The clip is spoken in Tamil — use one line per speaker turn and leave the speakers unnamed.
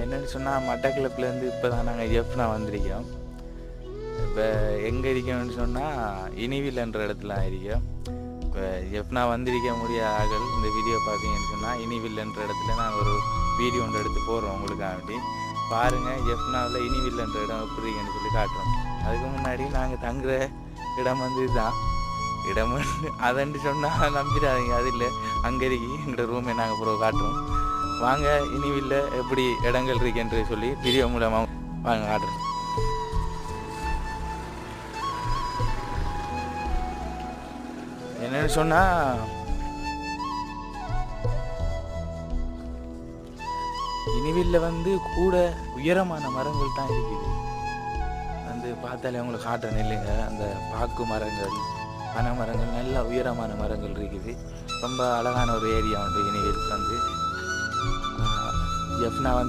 என்னென்னு சொன்னால் மட்டக்களப்புலேருந்து இப்போ தான் நாங்கள் ஜெஃப்னா வந்திருக்கோம். இப்போ எங்கே இருக்கோம்னு சொன்னால் இனிவில்ன்ற இடத்துல இருக்கோம். இப்போ ஜெஃப்னா வந்திருக்க முடியாத ஆட்கள் இந்த வீடியோ பார்த்தீங்கன்னு சொன்னால் இனிவில்ன்ற இடத்துல நாங்கள் ஒரு வீடியோ ஒன்று எடுத்து போடுறோம் உங்களுக்காக வேண்டி. பாருங்கள் ஜெஃப்னாவில் இனிவில்ன்ற இடம் எப்படி இருக்குன்னு சொல்லி காட்டுறோம். அதுக்கு முன்னாடி நாங்கள் தங்குற இடம் வந்து இதுதான் இடம். அதன்ட்டு சொன்னால் நம்பிடாதீங்க, அது இல்லை, அங்கே இருக்கி எங்களோட ரூமை நாங்கள் அப்புறம் காட்டுறோம். வாங்க இனிவில்ல எப்படி இடங்கள் இருக்குன்னு சொல்லி வீடியோ மூலமாக வாங்க காட்டுறோம். என்னென்னு சொன்னால் இனிவில்ல வந்து கூட உயரமான மரங்கள் தான் இருக்குது. வந்து பார்த்தாலே அவங்களுக்கு காட்டுறேன் இல்லைங்க, அந்த பாக்கு மரங்கள், பனை மரங்கள், நல்ல உயரமான மரங்கள் இருக்குது. ரொம்ப அழகான ஒரு ஏரியா உண்டு இனிவில் வந்து. ஜெஃப்னா வந்து